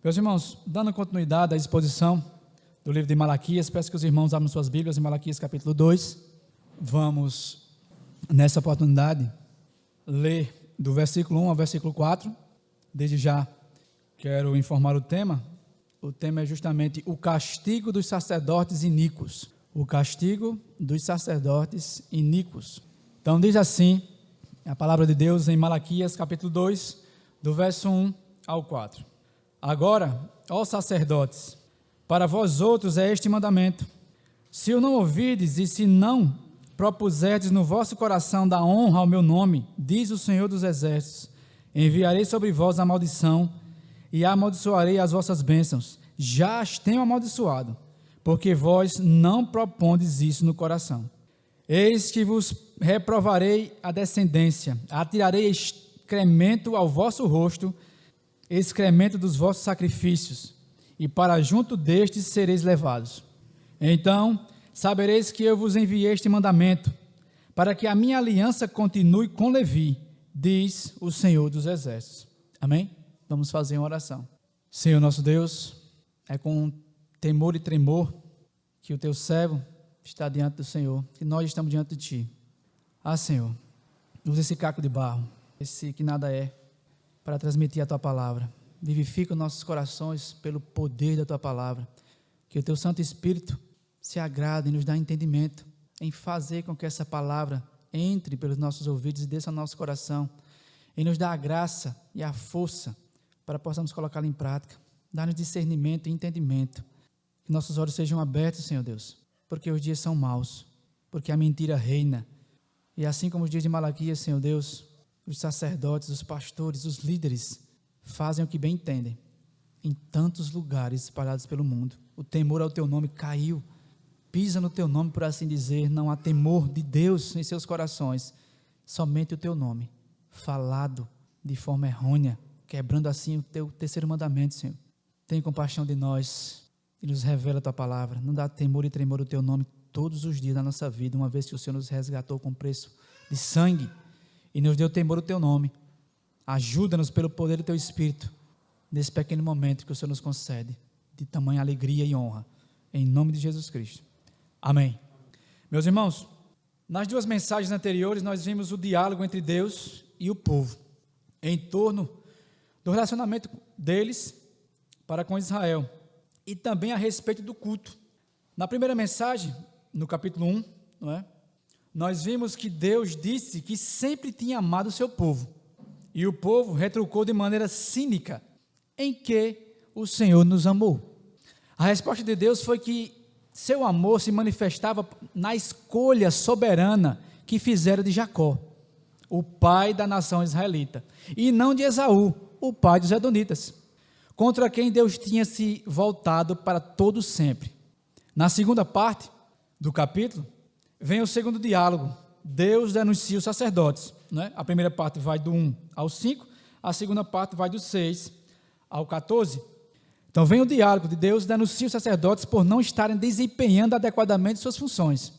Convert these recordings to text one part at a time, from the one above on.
Meus irmãos, dando continuidade à exposição do livro de Malaquias, peço que os irmãos abram suas Bíblias em Malaquias capítulo 2. Vamos, nessa oportunidade, ler do versículo 1 ao versículo 4. Desde já quero informar o tema. O tema é justamente o castigo dos sacerdotes iníquos. O castigo dos sacerdotes iníquos. Então diz assim a palavra de Deus em Malaquias capítulo 2, do verso 1 ao 4. Agora, ó sacerdotes, para vós outros é este mandamento: se o não ouvirdes e se não propuserdes no vosso coração dar honra ao meu nome, diz o Senhor dos Exércitos, enviarei sobre vós a maldição e amaldiçoarei as vossas bênçãos. Já as tenho amaldiçoado, porque vós não propondes isso no coração. Eis que vos reprovarei a descendência, atirarei excremento ao vosso rosto, excremento dos vossos sacrifícios, e para junto destes sereis levados. Então sabereis que eu vos enviei este mandamento, para que a minha aliança continue com Levi, diz o Senhor dos Exércitos. Amém? Vamos fazer uma oração. Senhor nosso Deus, é com temor e tremor que o teu servo está diante do Senhor, que nós estamos diante de ti. Senhor, usa esse caco de barro, esse que nada é, para transmitir a tua palavra. Vivifica os nossos corações pelo poder da tua palavra. Que o teu Santo Espírito se agrade e nos dá entendimento em fazer com que essa palavra entre pelos nossos ouvidos e desça ao nosso coração, e nos dá a graça e a força para possamos colocá-la em prática. Dá-nos discernimento e entendimento. Que nossos olhos sejam abertos, Senhor Deus, porque os dias são maus, porque a mentira reina. E assim como os dias de Malaquias, Senhor Deus, os sacerdotes, os pastores, os líderes fazem o que bem entendem em tantos lugares espalhados pelo mundo. O temor ao teu nome caiu, pisa no teu nome, por assim dizer. Não há temor de Deus em seus corações, somente o teu nome falado de forma errônea, quebrando assim o teu terceiro mandamento. Senhor, tem compaixão de nós e nos revela a tua palavra. Não dá temor e tremor o teu nome todos os dias da nossa vida, uma vez que o Senhor nos resgatou com preço de sangue e nos deu temor o teu nome. Ajuda-nos pelo poder do teu Espírito, nesse pequeno momento que o Senhor nos concede, de tamanha alegria e honra, em nome de Jesus Cristo. Amém. Meus irmãos, nas duas mensagens anteriores nós vimos o diálogo entre Deus e o povo, em torno do relacionamento deles para com Israel, e também a respeito do culto. Na primeira mensagem, no capítulo 1, não é? Nós vimos que Deus disse que sempre tinha amado o seu povo, e o povo retrucou de maneira cínica: em que o Senhor nos amou? A resposta de Deus foi que seu amor se manifestava na escolha soberana que fizera de Jacó, o pai da nação israelita, e não de Esaú, o pai dos Edonitas, contra quem Deus tinha se voltado para todo sempre. Na segunda parte do capítulo, vem o segundo diálogo. Deus denuncia os sacerdotes, né? A primeira parte vai do 1 ao 5, a segunda parte vai do 6 ao 14. Então vem o diálogo de Deus, denuncia os sacerdotes por não estarem desempenhando adequadamente suas funções.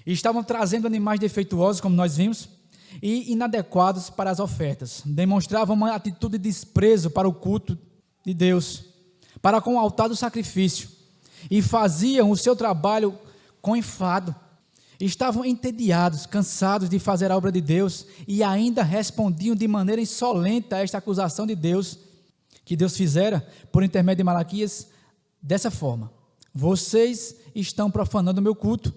E estavam trazendo animais defeituosos, como nós vimos, e inadequados para as ofertas. Demonstravam uma atitude de desprezo para o culto de Deus, para com o altar do sacrifício, e faziam o seu trabalho com enfado. Estavam entediados, cansados de fazer a obra de Deus, e ainda respondiam de maneira insolente a esta acusação de Deus, que Deus fizera por intermédio de Malaquias, dessa forma: vocês estão profanando o meu culto.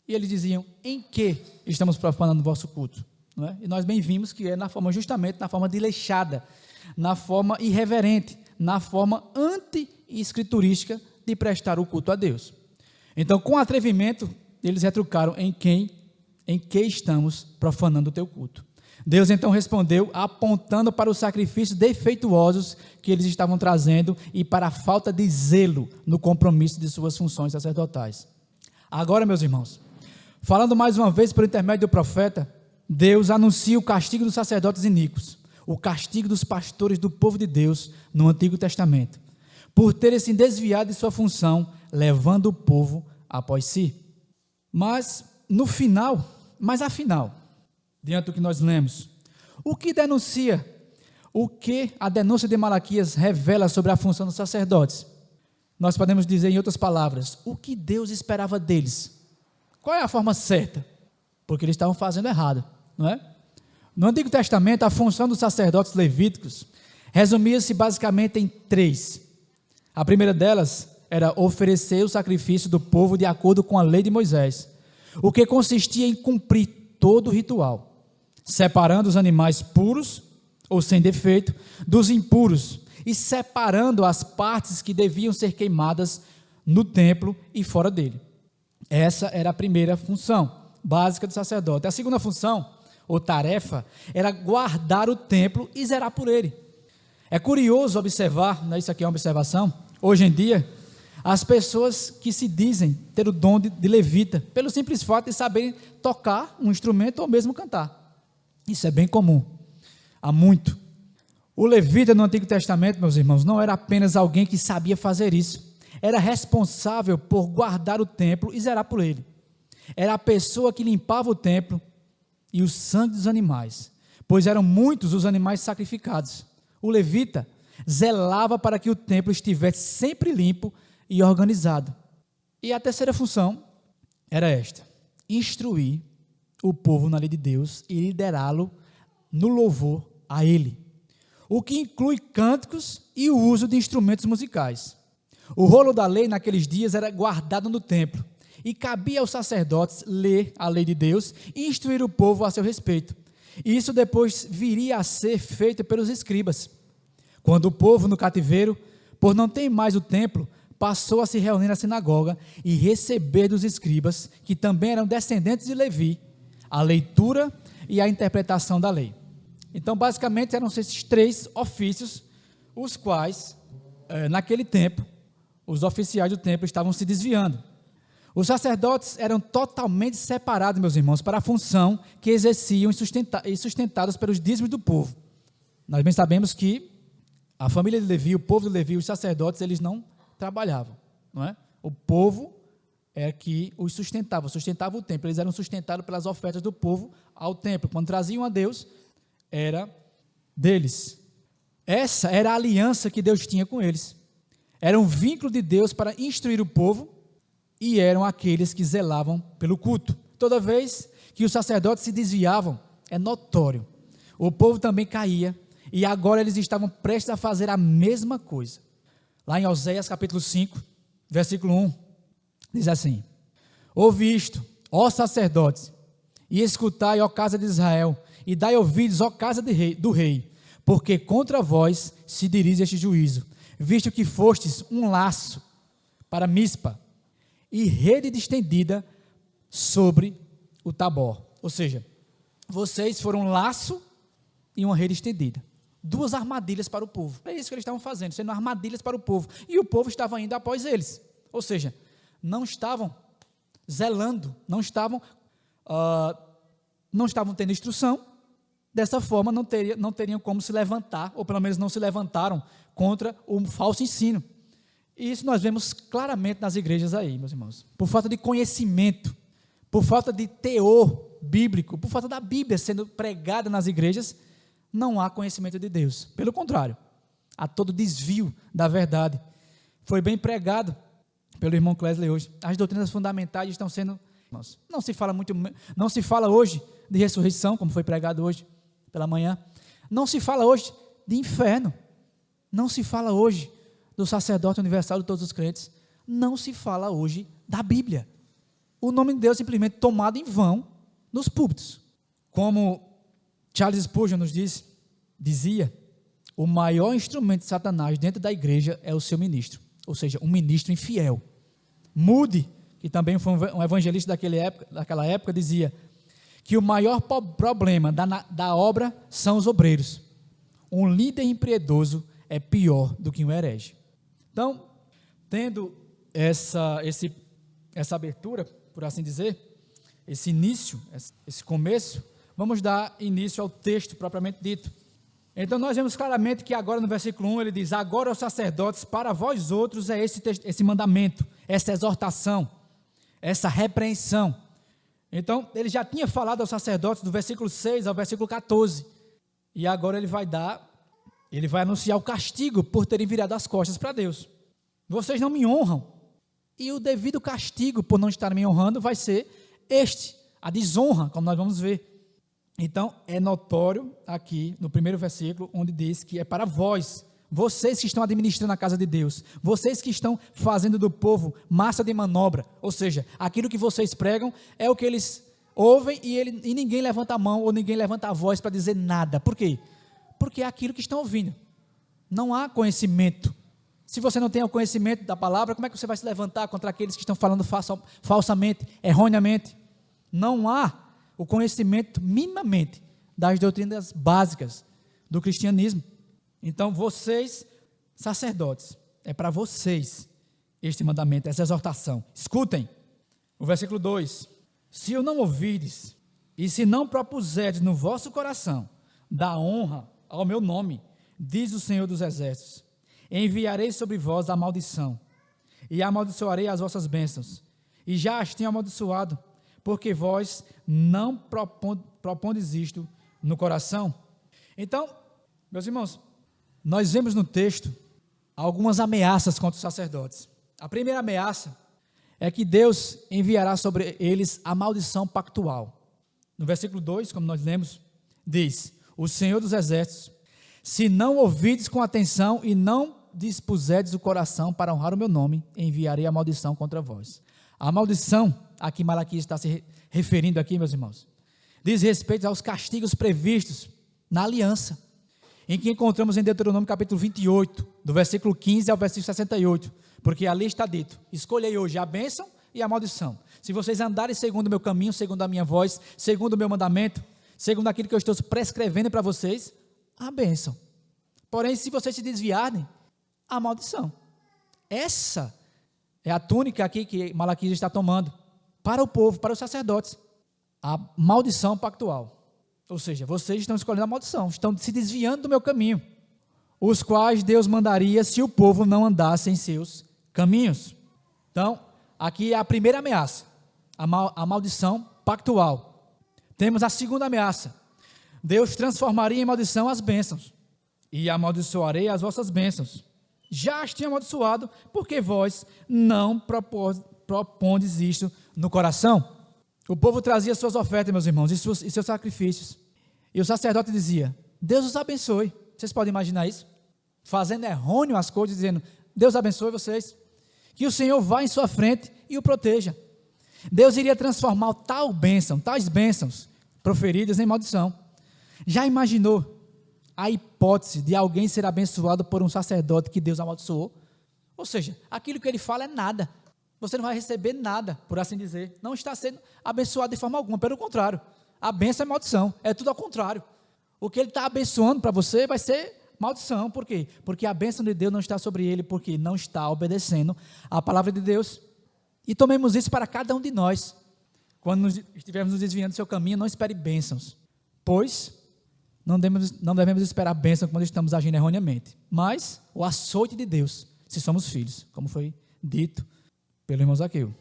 E eles diziam: em que estamos profanando o vosso culto? Não é? E nós bem vimos que é justamente na forma desleixada, na forma irreverente, na forma anti-escriturística de prestar o culto a Deus. Então, com atrevimento, eles retrucaram: em que estamos profanando o teu culto? Deus então respondeu, apontando para os sacrifícios defeituosos que eles estavam trazendo e para a falta de zelo no compromisso de suas funções sacerdotais. Agora, meus irmãos, falando mais uma vez por intermédio do profeta, Deus anuncia o castigo dos sacerdotes iníquos, o castigo dos pastores do povo de Deus no Antigo Testamento, por terem se desviado de sua função, levando o povo após si. Mas afinal, diante do que nós lemos, o que denuncia O que a denúncia de Malaquias revela sobre a função dos sacerdotes? Nós podemos dizer em outras palavras, o que Deus esperava deles? Qual é a forma certa? Porque eles estavam fazendo errado, não é? No Antigo Testamento, a função dos sacerdotes levíticos resumia-se basicamente em 3. A primeira delas era oferecer o sacrifício do povo de acordo com a lei de Moisés, o que consistia em cumprir todo o ritual, separando os animais puros ou sem defeito dos impuros e separando as partes que deviam ser queimadas no templo e fora dele. Essa era a primeira função básica do sacerdote. A segunda função, ou tarefa, era guardar o templo e zelar por ele. É curioso observar, isso aqui é uma observação, hoje em dia, as pessoas que se dizem ter o dom de levita, pelo simples fato de saberem tocar um instrumento ou mesmo cantar. Isso é bem comum, há muito. O levita no Antigo Testamento, meus irmãos, não era apenas alguém que sabia fazer isso, era responsável por guardar o templo e zelar por ele. Era a pessoa que limpava o templo e o sangue dos animais, pois eram muitos os animais sacrificados. O levita zelava para que o templo estivesse sempre limpo e organizado. E a terceira função era esta: instruir o povo na lei de Deus e liderá-lo no louvor a ele, o que inclui cânticos e o uso de instrumentos musicais. O rolo da lei naqueles dias era guardado no templo e cabia aos sacerdotes ler a lei de Deus e instruir o povo a seu respeito. E isso depois viria a ser feito pelos escribas. Quando o povo no cativeiro, por não ter mais o templo, passou a se reunir na sinagoga e receber dos escribas, que também eram descendentes de Levi, a leitura e a interpretação da lei. Então, basicamente, eram esses 3 ofícios, os quais, naquele tempo, os oficiais do templo estavam se desviando. Os sacerdotes eram totalmente separados, meus irmãos, para a função que exerciam e sustentados pelos dízimos do povo. Nós bem sabemos que a família de Levi, o povo de Levi, os sacerdotes, eles não trabalhavam, não é? O povo é que os sustentava o templo. Eles eram sustentados pelas ofertas do povo ao templo. Quando traziam a Deus, era deles. Essa era a aliança que Deus tinha com eles. Era um vínculo de Deus para instruir o povo e eram aqueles que zelavam pelo culto. Toda vez que os sacerdotes se desviavam, é notório, o povo também caía e agora eles estavam prestes a fazer a mesma coisa. Lá em Oséias capítulo 5, versículo 1, diz assim: ouvi isto, ó sacerdotes, e escutai, ó casa de Israel, e dai ouvidos, ó casa do rei, porque contra vós se dirige este juízo, visto que fostes um laço para Mispa, e rede estendida sobre o Tabor. Ou seja, vocês foram um laço e uma rede estendida. 2 armadilhas para o povo. É isso que eles estavam fazendo, sendo armadilhas para o povo. E o povo estava indo após eles. Ou seja, não estavam zelando, não estavam tendo instrução. Dessa forma, não teriam como se levantar, ou pelo menos não se levantaram contra o falso ensino. E isso nós vemos claramente nas igrejas aí, meus irmãos. Por falta de conhecimento, por falta de teor bíblico, por falta da Bíblia sendo pregada nas igrejas, não há conhecimento de Deus. Pelo contrário, há todo desvio da verdade. Foi bem pregado pelo irmão Clesley hoje. As doutrinas fundamentais estão sendo... Não se fala hoje de ressurreição, como foi pregado hoje pela manhã. Não se fala hoje de inferno. Não se fala hoje do sacerdote universal de todos os crentes. Não se fala hoje da Bíblia. O nome de Deus é simplesmente tomado em vão nos púlpitos. Como Charles Spurgeon nos dizia, o maior instrumento de Satanás dentro da igreja é o seu ministro, ou seja, um ministro infiel. Moody, que também foi um evangelista daquela época, dizia que o maior problema da obra são os obreiros. Um líder impiedoso é pior do que um herege. Então, tendo essa abertura, por assim dizer, esse início, esse começo, vamos dar início ao texto propriamente dito. Então nós vemos claramente que agora no versículo 1 ele diz: agora os sacerdotes, para vós outros é esse mandamento, essa exortação, essa repreensão. Então ele já tinha falado aos sacerdotes do versículo 6 ao versículo 14, e agora ele vai dar Ele vai anunciar o castigo por terem virado as costas para Deus. Vocês não me honram. E o devido castigo por não estarem me honrando vai ser a desonra, como nós vamos ver. Então, é notório aqui no primeiro versículo, onde diz que é para vós, vocês que estão administrando a casa de Deus, vocês que estão fazendo do povo massa de manobra, ou seja, aquilo que vocês pregam é o que eles ouvem e ninguém levanta a mão ou ninguém levanta a voz para dizer nada. Por quê? Porque é aquilo que estão ouvindo. Não há conhecimento. Se você não tem o conhecimento da palavra, como é que você vai se levantar contra aqueles que estão falando falsamente, erroneamente? Não há o conhecimento minimamente das doutrinas básicas do cristianismo. Então, vocês, sacerdotes, é para vocês este mandamento, essa exortação. Escutem, o versículo 2: se eu não ouvides, e se não propuserdes no vosso coração dar honra ao meu nome, diz o Senhor dos Exércitos, enviarei sobre vós a maldição, e amaldiçoarei as vossas bênçãos, e já as tenho amaldiçoado, porque vós não propondes isto no coração. Então, meus irmãos, nós vemos no texto algumas ameaças contra os sacerdotes. A primeira ameaça é que Deus enviará sobre eles a maldição pactual. No versículo 2, como nós lemos, diz: o Senhor dos Exércitos, se não ouvides com atenção e não dispuserdes o coração para honrar o meu nome, enviarei a maldição contra vós. A maldição, a que Malaquias está se referindo aqui, meus irmãos, diz respeito aos castigos previstos na aliança, em que encontramos em Deuteronômio capítulo 28, do versículo 15 ao versículo 68, porque ali está dito: escolhei hoje a bênção e a maldição. Se vocês andarem segundo o meu caminho, segundo a minha voz, segundo o meu mandamento, segundo aquilo que eu estou prescrevendo para vocês, a bênção. Porém, se vocês se desviarem, a maldição. Essa é a túnica aqui que Malaquias está tomando para o povo, para os sacerdotes. A maldição pactual. Ou seja, vocês estão escolhendo a maldição, estão se desviando do meu caminho, os quais Deus mandaria se o povo não andasse em seus caminhos. Então, aqui é a primeira ameaça, a maldição pactual. Temos a segunda ameaça: Deus transformaria em maldição as bênçãos, e amaldiçoarei as vossas bênçãos. Já as tinha amaldiçoado, porque vós não propondes isto no coração. O povo trazia suas ofertas, meus irmãos, e seus sacrifícios. E o sacerdote dizia: Deus os abençoe. Vocês podem imaginar isso? Fazendo errôneo as coisas, dizendo: Deus abençoe vocês. Que o Senhor vá em sua frente e o proteja. Deus iria transformar tais bênçãos proferidas em maldição. Já imaginou a hipótese de alguém ser abençoado por um sacerdote que Deus amaldiçoou? Ou seja, aquilo que ele fala é nada. Você não vai receber nada, por assim dizer. Não está sendo abençoado de forma alguma. Pelo contrário, a bênção é maldição. É tudo ao contrário. O que ele está abençoando para você vai ser maldição. Por quê? Porque a bênção de Deus não está sobre ele, porque não está obedecendo a palavra de Deus. E tomemos isso para cada um de nós. Quando estivermos nos desviando do seu caminho, não espere bênçãos. Pois não devemos esperar bênção quando estamos agindo erroneamente. Mas o açoite de Deus, se somos filhos, como foi dito pelo irmão Zaqueu.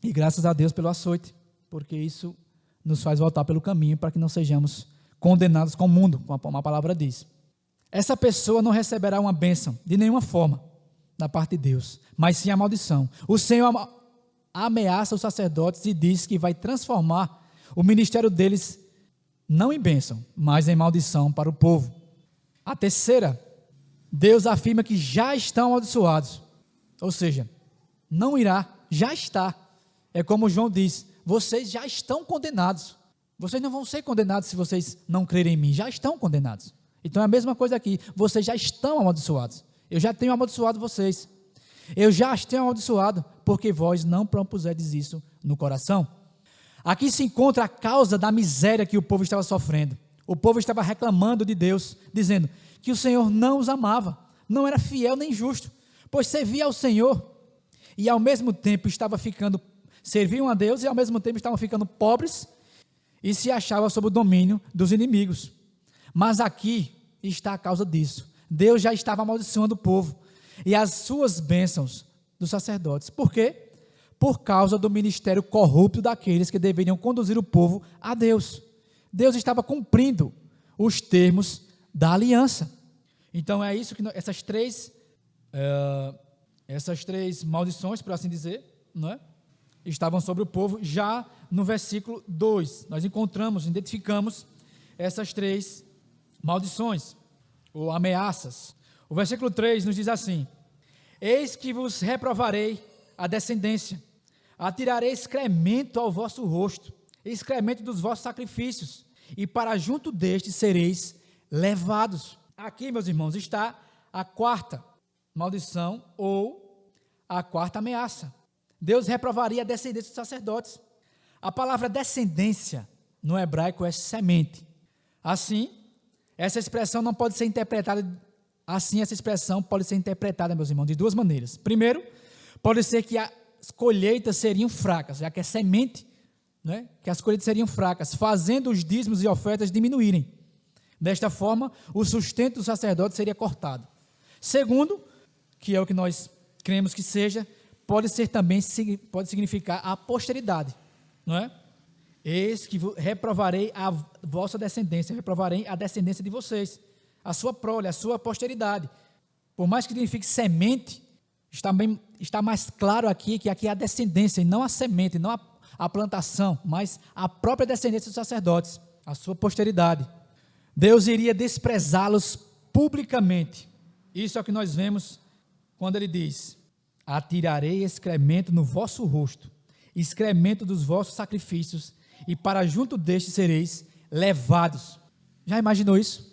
E graças a Deus pelo açoite, porque isso nos faz voltar pelo caminho para que não sejamos condenados com o mundo, como a palavra diz. Essa pessoa não receberá uma bênção de nenhuma forma da parte de Deus, mas sim a maldição. O Senhor ameaça os sacerdotes e diz que vai transformar o ministério deles não em bênção, mas em maldição para o povo. A terceira, Deus afirma que já estão amaldiçoados, ou seja, não irá, já está. É como João diz: vocês já estão condenados. Vocês não vão ser condenados se vocês não crerem em mim, já estão condenados. Então é a mesma coisa aqui, vocês já estão amaldiçoados. Eu já tenho amaldiçoado vocês. Eu já os tenho amaldiçoado, porque vós não propuserdes isso no coração. Aqui se encontra a causa da miséria que o povo estava sofrendo. O povo estava reclamando de Deus, dizendo que o Senhor não os amava, não era fiel nem justo, pois servia ao Senhor e ao mesmo tempo serviam a Deus e ao mesmo tempo estavam ficando pobres e se achavam sob o domínio dos inimigos. Mas aqui está a causa disso. Deus já estava amaldiçoando o povo e as suas bênçãos dos sacerdotes. Por quê? Por causa do ministério corrupto daqueles que deveriam conduzir o povo a Deus. Deus estava cumprindo os termos da aliança. Então é isso que essas três maldições, por assim dizer, não é? Estavam sobre o povo. Já no versículo 2, nós identificamos essas três maldições, ou ameaças. O versículo 3 nos diz assim: eis que vos reprovarei a descendência, atirarei excremento ao vosso rosto, excremento dos vossos sacrifícios, e para junto destes sereis levados. Aqui, meus irmãos, está a quarta maldição ou a quarta ameaça. Deus reprovaria a descendência dos sacerdotes. A palavra descendência no hebraico é semente. Assim, essa expressão pode ser interpretada, meus irmãos, de duas maneiras. Primeiro, pode ser que as colheitas seriam fracas, já que é semente, né? Que as colheitas seriam fracas, fazendo os dízimos e ofertas diminuírem. Desta forma, o sustento do sacerdote seria cortado. Segundo, que é o que nós cremos que seja, pode significar a posteridade, não é? Eis que reprovarei a vossa descendência, reprovarei a descendência de vocês, a sua prole, a sua posteridade. Por mais que signifique semente, está mais claro aqui que aqui é a descendência, e não a semente, não a plantação, mas a própria descendência dos sacerdotes, a sua posteridade. Deus iria desprezá-los publicamente. Isso é o que nós vemos quando ele diz: atirarei excremento no vosso rosto, excremento dos vossos sacrifícios, e para junto destes sereis levados. Já imaginou isso?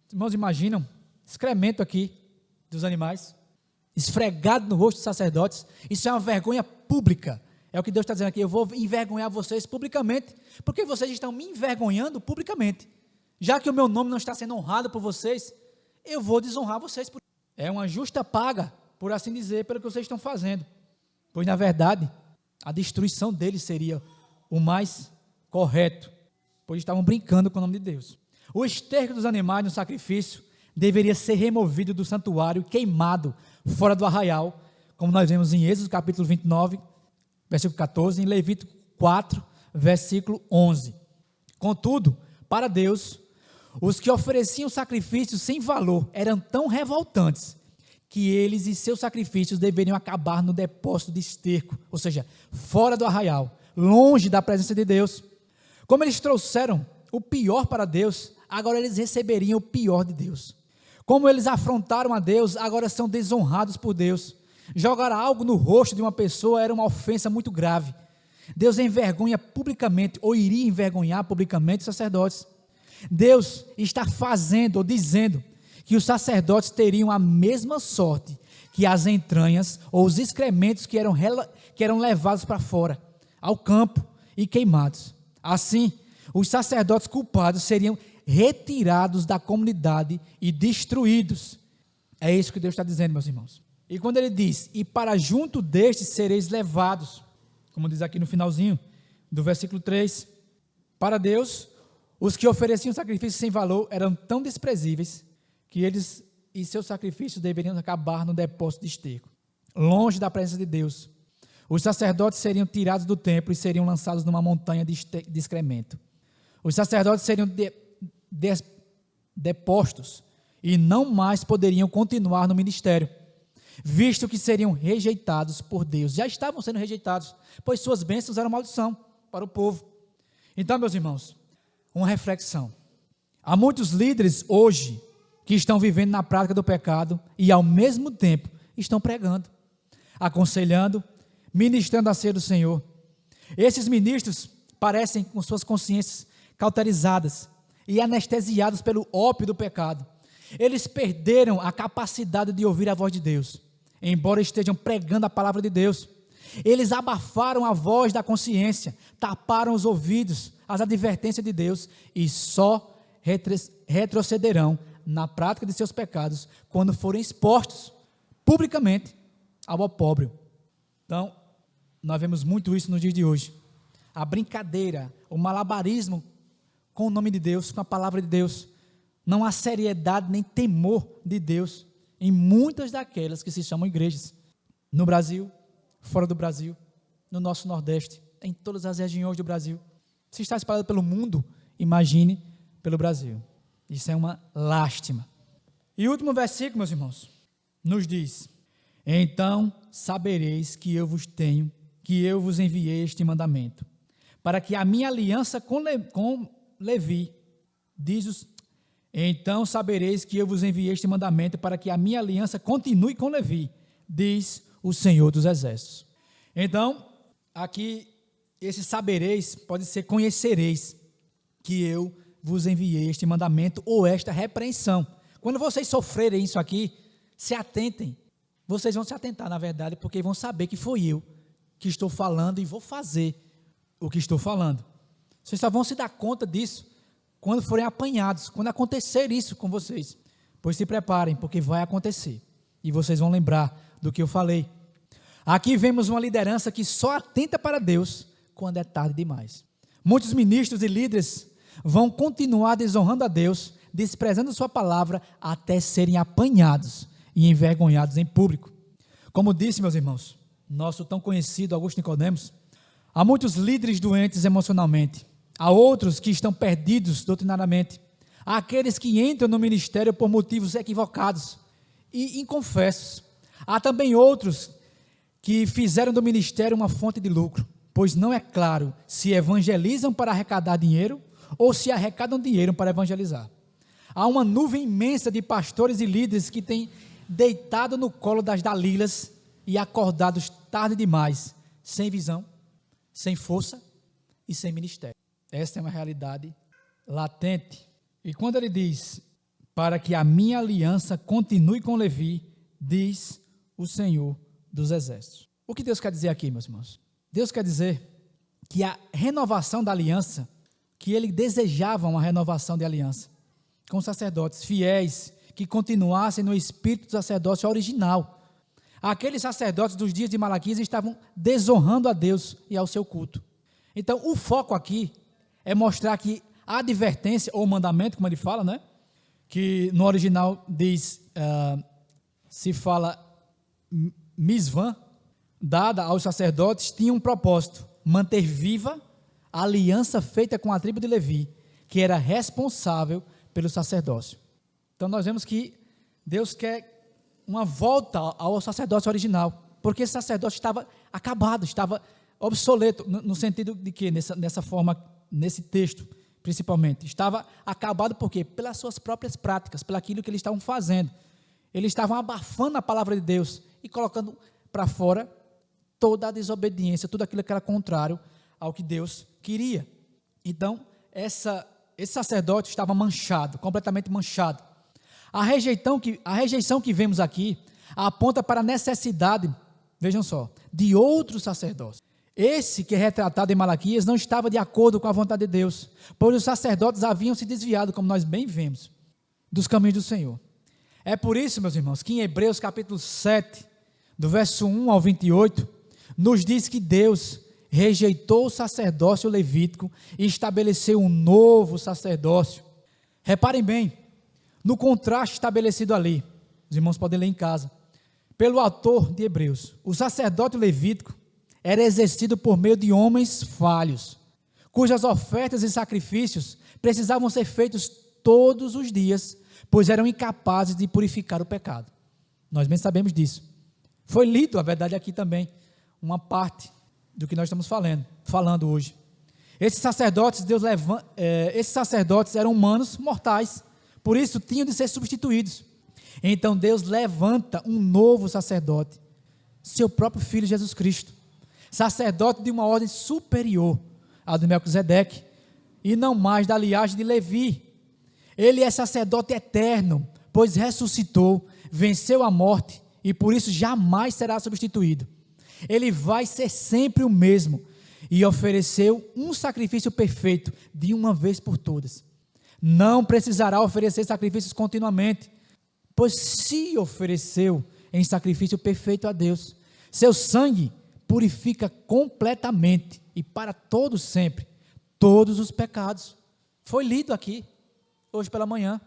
Os irmãos imaginam excremento aqui dos animais, esfregado no rosto dos sacerdotes? Isso é uma vergonha pública. É o que Deus está dizendo aqui: eu vou envergonhar vocês publicamente, porque vocês estão me envergonhando publicamente. Já que o meu nome não está sendo honrado por vocês, eu vou desonrar vocês. É uma justa paga, por assim dizer, pelo que vocês estão fazendo. Pois, na verdade, a destruição deles seria o mais correto, pois estavam brincando com o nome de Deus. O esterco dos animais no sacrifício deveria ser removido do santuário, queimado fora do arraial, como nós vemos em Êxodo capítulo 29, versículo 14, em Levítico 4, versículo 11. Contudo, para Deus, os que ofereciam sacrifícios sem valor eram tão revoltantes que eles e seus sacrifícios deveriam acabar no depósito de esterco, ou seja, fora do arraial, longe da presença de Deus. Como eles trouxeram o pior para Deus, agora eles receberiam o pior de Deus. Como eles afrontaram a Deus, agora são desonrados por Deus. Jogar algo no rosto de uma pessoa era uma ofensa muito grave. Deus envergonha publicamente, ou iria envergonhar publicamente os sacerdotes. Deus está fazendo ou dizendo que os sacerdotes teriam a mesma sorte que as entranhas ou os excrementos que eram levados para fora, ao campo e queimados. Assim, os sacerdotes culpados seriam retirados da comunidade e destruídos. É isso que Deus está dizendo, meus irmãos. E quando ele diz: e para junto destes sereis levados, como diz aqui no finalzinho do versículo 3, para Deus, os que ofereciam sacrifícios sem valor eram tão desprezíveis que eles e seus sacrifícios deveriam acabar no depósito de esterco, longe da presença de Deus. Os sacerdotes seriam tirados do templo e seriam lançados numa montanha de excremento. Os sacerdotes seriam depostos e não mais poderiam continuar no ministério, visto que seriam rejeitados por Deus. Já estavam sendo rejeitados, pois suas bênçãos eram maldição para o povo. Então, meus irmãos, uma reflexão. Há muitos líderes hoje que estão vivendo na prática do pecado e ao mesmo tempo estão pregando, aconselhando, ministrando a ceia do Senhor. Esses ministros parecem com suas consciências cauterizadas e anestesiados pelo ópio do pecado. Eles perderam a capacidade de ouvir a voz de Deus, embora estejam pregando a palavra de Deus. Eles abafaram a voz da consciência, taparam os ouvidos às advertências de Deus e só retrocederão na prática de seus pecados quando forem expostos publicamente ao opróbrio. Então, nós vemos muito isso nos dias de hoje. A brincadeira, o malabarismo com o nome de Deus, com a palavra de Deus. Não há seriedade nem temor de Deus em muitas daquelas que se chamam igrejas. No Brasil, fora do Brasil, no nosso Nordeste, em todas as regiões do Brasil. Se está espalhado pelo mundo, imagine pelo Brasil. Isso é uma lástima. E o último versículo, meus irmãos, nos diz: então sabereis que eu vos enviei este mandamento, para que a minha aliança com Levi, então sabereis que eu vos enviei este mandamento, para que a minha aliança continue com Levi, diz o Senhor dos Exércitos. Então, aqui, esse sabereis pode ser conhecereis, que eu vos enviei este mandamento ou esta repreensão. Quando vocês sofrerem isso aqui, se atentem. Vocês vão se atentar, na verdade, porque vão saber que foi eu que estou falando e vou fazer o que estou falando. Vocês só vão se dar conta disso quando forem apanhados, quando acontecer isso com vocês. Pois se preparem, porque vai acontecer. E vocês vão lembrar do que eu falei. Aqui vemos uma liderança que só atenta para Deus quando é tarde demais. Muitos ministros e líderes vão continuar desonrando a Deus, desprezando sua palavra, até serem apanhados e envergonhados em público. Como disse, meus irmãos, nosso tão conhecido Augusto Nicodemos, há muitos líderes doentes emocionalmente, há outros que estão perdidos doutrinariamente, há aqueles que entram no ministério por motivos equivocados e inconfessos, há também outros que fizeram do ministério uma fonte de lucro, pois não é claro se evangelizam para arrecadar dinheiro ou se arrecadam dinheiro para evangelizar. Há uma nuvem imensa de pastores e líderes que têm deitado no colo das Dalilas e acordados tarde demais, sem visão, sem força e sem ministério. Essa é uma realidade latente. E quando ele diz, para que a minha aliança continue com Levi, diz o Senhor dos Exércitos. O que Deus quer dizer aqui, meus irmãos? Deus quer dizer que a renovação da aliança, que ele desejava uma renovação de aliança com sacerdotes fiéis, que continuassem no espírito do sacerdócio original. Aqueles sacerdotes dos dias de Malaquias estavam desonrando a Deus e ao seu culto. Então, o foco aqui é mostrar que a advertência, ou mandamento, como ele fala, né? Que no original diz, se fala misvã, dada aos sacerdotes, tinha um propósito: manter viva a aliança feita com a tribo de Levi, que era responsável pelo sacerdócio. Então nós vemos que Deus quer uma volta ao sacerdócio original, porque esse sacerdócio estava acabado, estava obsoleto, no sentido de que, nessa forma, nesse texto, principalmente, estava acabado por quê? Pelas suas próprias práticas, pelo aquilo que eles estavam fazendo. Eles estavam abafando a palavra de Deus e colocando para fora toda a desobediência, tudo aquilo que era contrário ao que Deus queria. Então, esse sacerdote estava manchado, completamente manchado. A rejeição que vemos aqui aponta para a necessidade, vejam só, de outro sacerdócio. Esse que é retratado em Malaquias não estava de acordo com a vontade de Deus, pois os sacerdotes haviam se desviado, como nós bem vemos, dos caminhos do Senhor. É por isso, meus irmãos, que em Hebreus capítulo 7, do verso 1 ao 28, nos diz que Deus rejeitou o sacerdócio levítico e estabeleceu um novo sacerdócio. Reparem bem, no contraste estabelecido ali, os irmãos podem ler em casa, pelo autor de Hebreus, o sacerdote levítico era exercido por meio de homens falhos, cujas ofertas e sacrifícios precisavam ser feitos todos os dias, pois eram incapazes de purificar o pecado. Nós bem sabemos disso. Foi lido, a verdade, aqui também, uma parte do que nós estamos falando hoje. Esses sacerdotes eram humanos, mortais, por isso tinham de ser substituídos. Então Deus levanta um novo sacerdote, seu próprio Filho Jesus Cristo, sacerdote de uma ordem superior à de Melquisedeque, e não mais da linhagem de Levi. Ele é sacerdote eterno, pois ressuscitou, venceu a morte, e por isso jamais será substituído. Ele vai ser sempre o mesmo, e ofereceu um sacrifício perfeito, de uma vez por todas. Não precisará oferecer sacrifícios continuamente, pois se ofereceu em sacrifício perfeito a Deus. Seu sangue purifica completamente e para todos sempre, todos os pecados. Foi lido aqui, hoje pela manhã,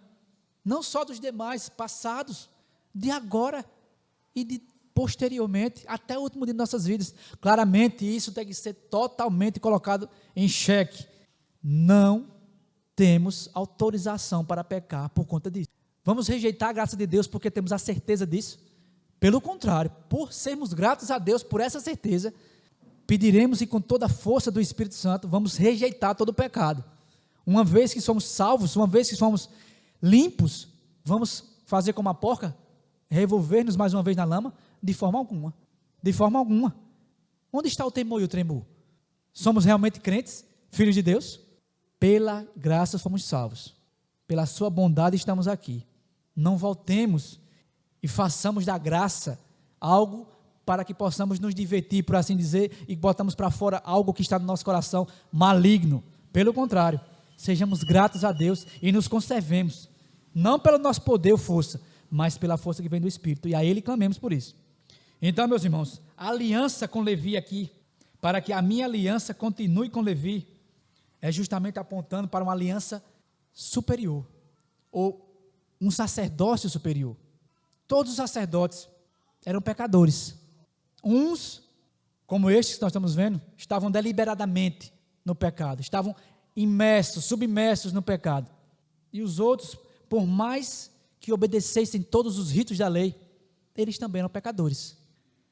não só dos demais passados, de agora e de posteriormente, até o último dia de nossas vidas. Claramente isso tem que ser totalmente colocado em xeque. Não temos autorização para pecar por conta disso. Vamos rejeitar a graça de Deus porque temos a certeza disso? Pelo contrário, por sermos gratos a Deus por essa certeza, pediremos e com toda a força do Espírito Santo, vamos rejeitar todo o pecado. Uma vez que somos salvos, uma vez que somos limpos, vamos fazer como a porca? Revolver-nos mais uma vez na lama? De forma alguma. De forma alguma. Onde está o temor e o tremor? Somos realmente crentes, filhos de Deus? Pela graça fomos salvos. Pela sua bondade estamos aqui. Não voltemos e façamos da graça algo para que possamos nos divertir, por assim dizer, e botamos para fora algo que está no nosso coração maligno. Pelo contrário, sejamos gratos a Deus e nos conservemos, não pelo nosso poder ou força, mas pela força que vem do Espírito, e a Ele clamemos por isso. Então, meus irmãos, a aliança com Levi aqui, para que a minha aliança continue com Levi, é justamente apontando para uma aliança superior, ou um sacerdócio superior. Todos os sacerdotes eram pecadores. Uns, como estes que nós estamos vendo, estavam deliberadamente no pecado, estavam imersos, submersos no pecado. E os outros, por mais que obedecessem todos os ritos da lei, eles também eram pecadores.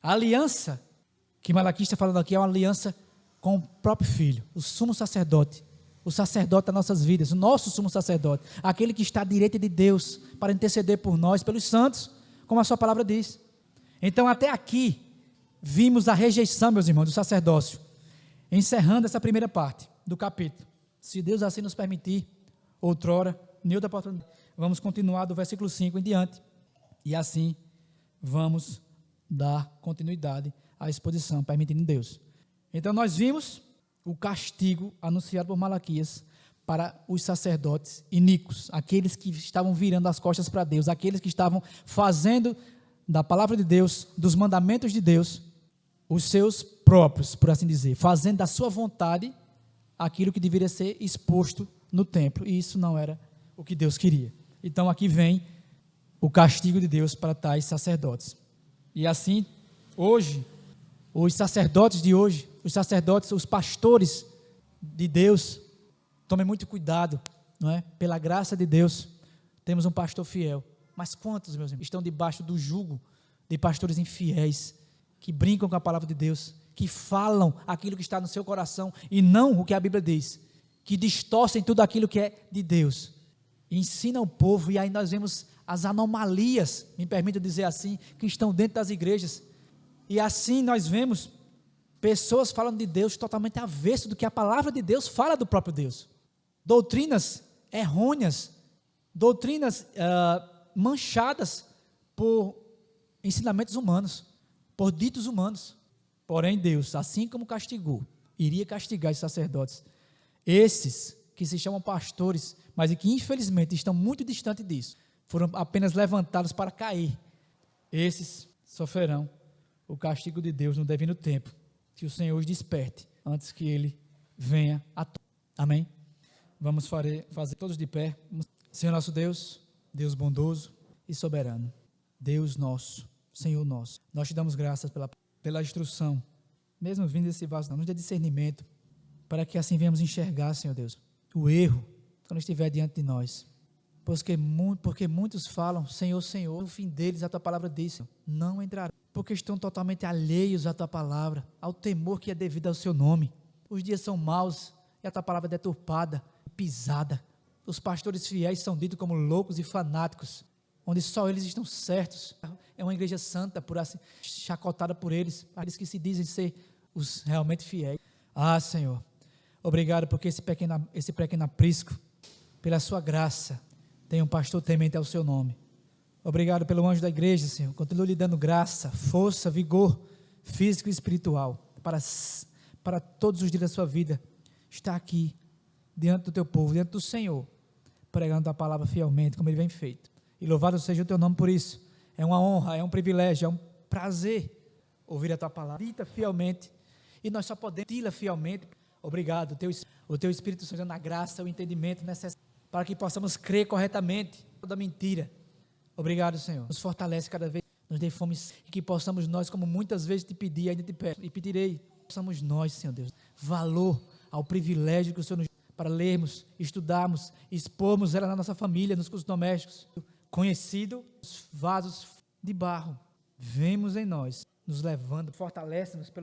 A aliança que Malaquias está falando aqui é uma aliança com o próprio Filho, o sumo sacerdote, o sacerdote das nossas vidas, o nosso sumo sacerdote, aquele que está à direita de Deus para interceder por nós, pelos santos, como a sua palavra diz. Então, até aqui, vimos a rejeição, meus irmãos, do sacerdócio. Encerrando essa primeira parte do capítulo. Se Deus assim nos permitir, outrora, em outra oportunidade, vamos continuar do versículo 5 em diante. E assim, vamos dar continuidade à exposição, permitindo Deus. Então, nós vimos o castigo anunciado por Malaquias para os sacerdotes iníquos, aqueles que estavam virando as costas para Deus, aqueles que estavam fazendo da palavra de Deus, dos mandamentos de Deus, os seus próprios, por assim dizer, fazendo da sua vontade aquilo que deveria ser exposto no templo, e isso não era o que Deus queria. Então aqui vem o castigo de Deus para tais sacerdotes. E assim, hoje, os sacerdotes de hoje, os sacerdotes, os pastores de Deus, tomem muito cuidado, não é? Pela graça de Deus, temos um pastor fiel. Mas quantos, meus irmãos, estão debaixo do jugo de pastores infiéis, que brincam com a palavra de Deus, que falam aquilo que está no seu coração e não o que a Bíblia diz, que distorcem tudo aquilo que é de Deus, ensinam o povo, e aí nós vemos as anomalias, me permita dizer assim, que estão dentro das igrejas, e assim nós vemos pessoas falando de Deus totalmente avesso do que a palavra de Deus fala do próprio Deus, doutrinas errôneas, doutrinas manchadas por ensinamentos humanos, por ditos humanos. Porém Deus, assim como castigou, iria castigar os sacerdotes, esses que se chamam pastores, mas que infelizmente estão muito distantes disso, foram apenas levantados para cair, esses sofrerão o castigo de Deus no devido tempo, que o Senhor os desperte, antes que Ele venha a todos. Amém? Vamos fazer todos de pé. Senhor nosso Deus, Deus bondoso e soberano, Deus nosso, Senhor nosso, nós te damos graças pela instrução, mesmo vindo desse vaso, nos dê discernimento, para que assim venhamos enxergar, Senhor Deus, o erro, quando estiver diante de nós, porque muitos falam, Senhor, Senhor, no fim deles a tua palavra diz, Senhor, não entrarão, porque estão totalmente alheios à tua palavra, ao temor que é devido ao seu nome. Os dias são maus e a tua palavra é deturpada, pisada. Os pastores fiéis são ditos como loucos e fanáticos, onde só eles estão certos. É uma igreja santa, por assim, chacotada por eles, aqueles que se dizem ser os realmente fiéis. Ah, Senhor, obrigado porque esse pequeno aprisco, pela sua graça, tem um pastor temente ao seu nome. Obrigado pelo anjo da igreja, Senhor, continua lhe dando graça, força, vigor físico e espiritual, para todos os dias da sua vida, estar aqui, diante do teu povo, diante do Senhor, pregando a palavra fielmente, como ele vem feito. E louvado seja o teu nome por isso. É uma honra, é um privilégio, é um prazer ouvir a tua palavra dita fielmente, e nós só podemos dita fielmente. Obrigado, o teu Espírito Santo na graça, o entendimento necessário, para que possamos crer corretamente toda mentira. Obrigado, Senhor, nos fortalece cada vez, nos dê fome, e que possamos nós, como muitas vezes te pedi, ainda te peço, e pedirei, possamos nós, Senhor Deus, valor ao privilégio que o Senhor nos dá, para lermos, estudarmos, expormos ela na nossa família, nos cursos domésticos, conhecido, os vasos de barro. Vemos em nós, nos levando, fortalece-nos pelo